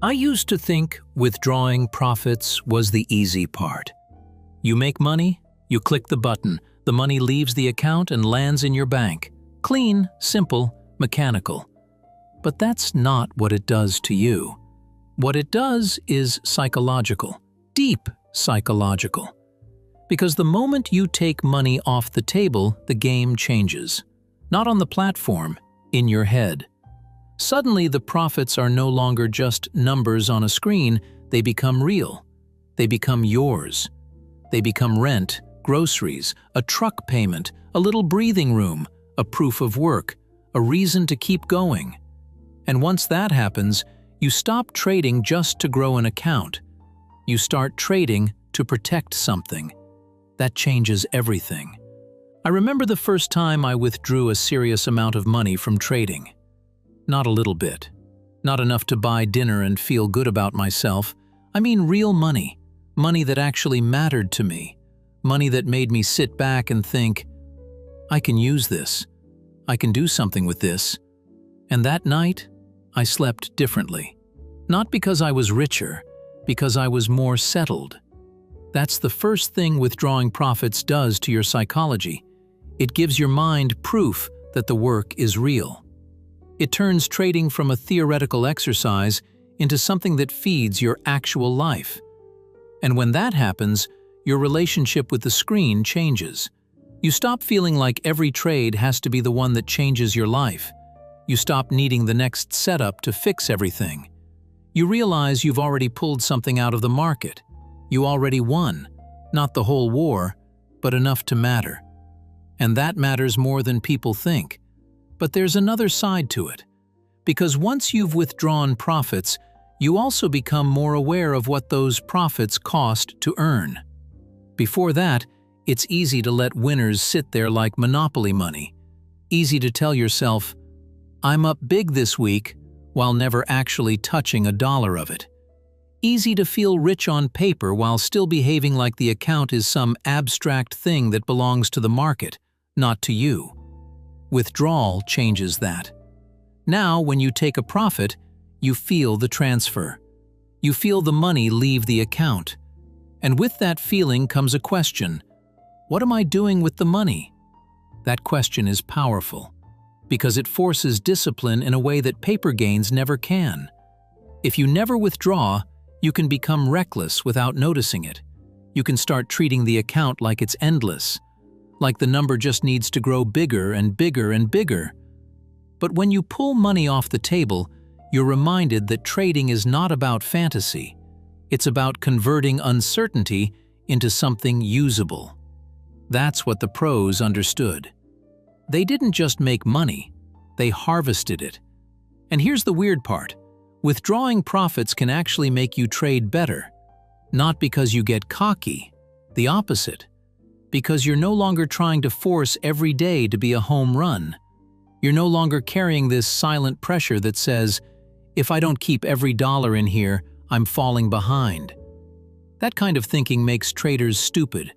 I used to think withdrawing profits was the easy part. You make money, you click the button, the money leaves the account and lands in your bank. Clean, simple, mechanical. But that's not what it does to you. What it does is psychological, deep psychological. Because the moment you take money off the table, the game changes. Not on the platform, in your head. Suddenly, the profits are no longer just numbers on a screen, they become real. They become yours. They become rent, groceries, a truck payment, a little breathing room, a proof of work, a reason to keep going. And once that happens, you stop trading just to grow an account. You start trading to protect something. That changes everything. I remember the first time I withdrew a serious amount of money from trading. Not a little bit. Not enough to buy dinner and feel good about myself. I mean real money. Money that actually mattered to me. Money that made me sit back and think, I can use this. I can do something with this. And that night, I slept differently. Not because I was richer, because I was more settled. That's the first thing withdrawing profits does to your psychology. It gives your mind proof that the work is real. It turns trading from a theoretical exercise into something that feeds your actual life. And when that happens, your relationship with the screen changes. You stop feeling like every trade has to be the one that changes your life. You stop needing the next setup to fix everything. You realize you've already pulled something out of the market. You already won, not the whole war, but enough to matter. And that matters more than people think. But there's another side to it. Because once you've withdrawn profits, you also become more aware of what those profits cost to earn. Before that, it's easy to let winners sit there like monopoly money. Easy to tell yourself, I'm up big this week, while never actually touching a dollar of it. Easy to feel rich on paper while still behaving like the account is some abstract thing that belongs to the market, not to you. Withdrawal changes that. Now, when you take a profit, you feel the transfer. You feel the money leave the account. And with that feeling comes a question. What am I doing with the money? That question is powerful, because it forces discipline in a way that paper gains never can. If you never withdraw, you can become reckless without noticing it. You can start treating the account like it's endless, like the number just needs to grow bigger and bigger and bigger. But when you pull money off the table, you're reminded that trading is not about fantasy. It's about converting uncertainty into something usable. That's what the pros understood. They didn't just make money, they harvested it. And here's the weird part. Withdrawing profits can actually make you trade better. Not because you get cocky, the opposite. Because you're no longer trying to force every day to be a home run. You're no longer carrying this silent pressure that says, if I don't keep every dollar in here, I'm falling behind. That kind of thinking makes traders stupid.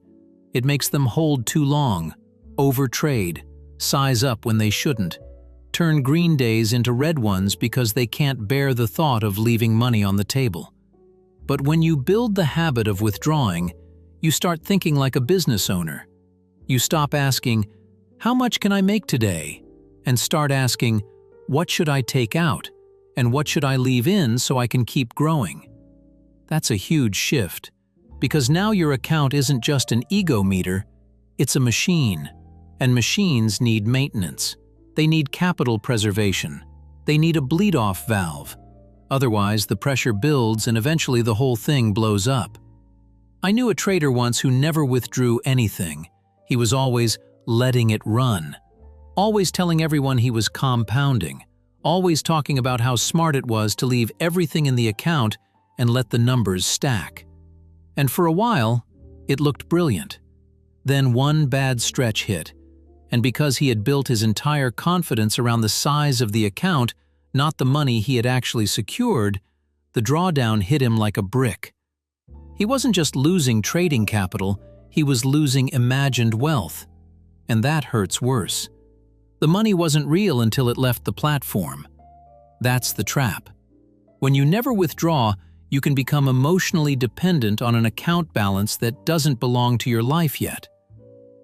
It makes them hold too long, overtrade, size up when they shouldn't, turn green days into red ones because they can't bear the thought of leaving money on the table. But when you build the habit of withdrawing, you start thinking like a business owner. You stop asking, how much can I make today? And start asking, what should I take out? And what should I leave in so I can keep growing? That's a huge shift, because now your account isn't just an ego meter, it's a machine. And machines need maintenance. They need capital preservation. They need a bleed-off valve. Otherwise, the pressure builds and eventually the whole thing blows up. I knew a trader once who never withdrew anything. He was always letting it run. Always telling everyone he was compounding. Always talking about how smart it was to leave everything in the account and let the numbers stack. And for a while, it looked brilliant. Then one bad stretch hit. And because he had built his entire confidence around the size of the account, not the money he had actually secured, the drawdown hit him like a brick. He wasn't just losing trading capital, he was losing imagined wealth. And that hurts worse. The money wasn't real until it left the platform. That's the trap. When you never withdraw, you can become emotionally dependent on an account balance that doesn't belong to your life yet.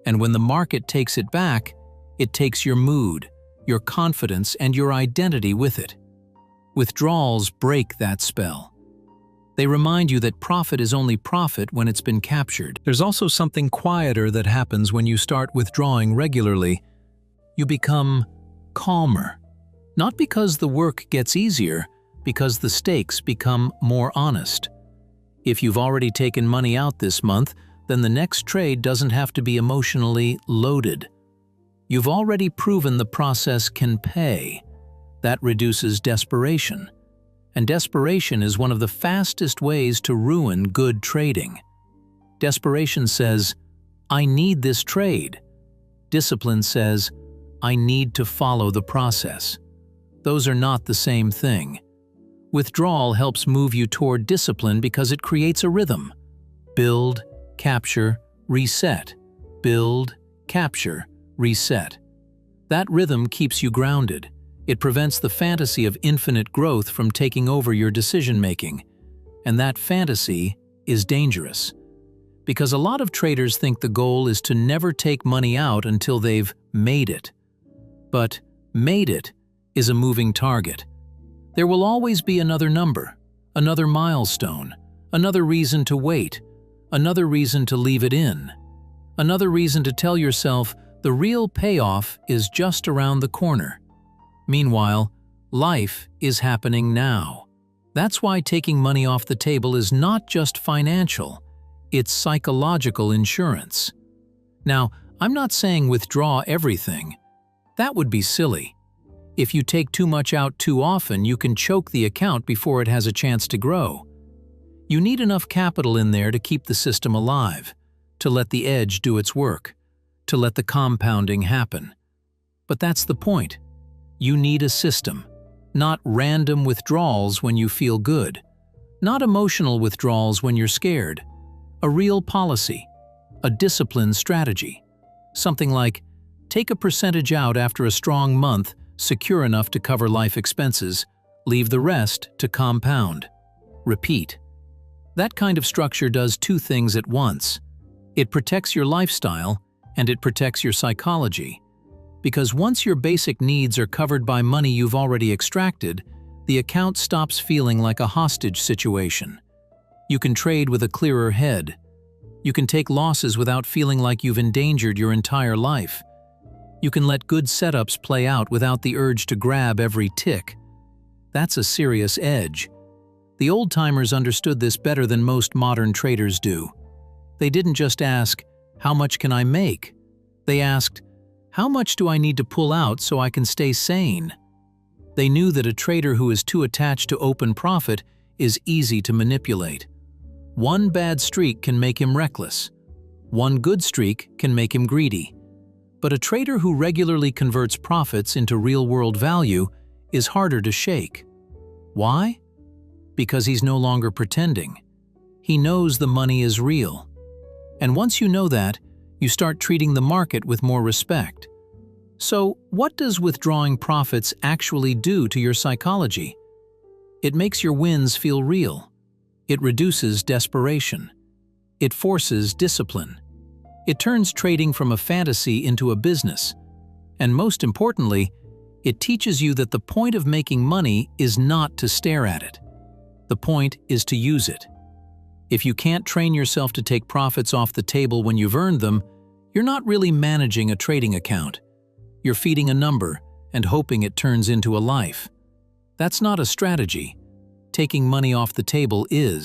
And when the market takes it back, it takes your mood, your confidence, and your identity with it. Withdrawals break that spell. They remind you that profit is only profit when it's been captured. There's also something quieter that happens when you start withdrawing regularly. You become calmer. Not because the work gets easier, because the stakes become more honest. If you've already taken money out this month, then the next trade doesn't have to be emotionally loaded. You've already proven the process can pay. That reduces desperation. And desperation is one of the fastest ways to ruin good trading. Desperation says, "I need this trade." Discipline says, "I need to follow the process." Those are not the same thing. Withdrawal helps move you toward discipline because it creates a rhythm. Build, capture, reset. Build, capture, reset. That rhythm keeps you grounded. It prevents the fantasy of infinite growth from taking over your decision-making. And that fantasy is dangerous. Because a lot of traders think the goal is to never take money out until they've made it. But made it is a moving target. There will always be another number, another milestone, another reason to wait, another reason to leave it in, another reason to tell yourself the real payoff is just around the corner. Meanwhile, life is happening now. That's why taking money off the table is not just financial, it's psychological insurance. Now, I'm not saying withdraw everything. That would be silly. If you take too much out too often, you can choke the account before it has a chance to grow. You need enough capital in there to keep the system alive, to let the edge do its work, to let the compounding happen. But that's the point. You need a system, not random withdrawals when you feel good, not emotional withdrawals when you're scared. A real policy, a disciplined strategy. Something like, take a percentage out after a strong month, secure enough to cover life expenses, leave the rest to compound. Repeat. That kind of structure does two things at once. It protects your lifestyle and it protects your psychology. Because once your basic needs are covered by money you've already extracted, the account stops feeling like a hostage situation. You can trade with a clearer head. You can take losses without feeling like you've endangered your entire life. You can let good setups play out without the urge to grab every tick. That's a serious edge. The old-timers understood this better than most modern traders do. They didn't just ask, "How much can I make?" They asked, "How much do I need to pull out so I can stay sane?" They knew that a trader who is too attached to open profit is easy to manipulate. One bad streak can make him reckless. One good streak can make him greedy. But a trader who regularly converts profits into real-world value is harder to shake. Why? Because he's no longer pretending. He knows the money is real. And once you know that, you start treating the market with more respect. So, what does withdrawing profits actually do to your psychology? It makes your wins feel real. It reduces desperation. It forces discipline. It turns trading from a fantasy into a business. And most importantly, it teaches you that the point of making money is not to stare at it. The point is to use it. If you can't train yourself to take profits off the table when you've earned them, you're not really managing a trading account. You're feeding a number and hoping it turns into a life. That's not a strategy. Taking money off the table is.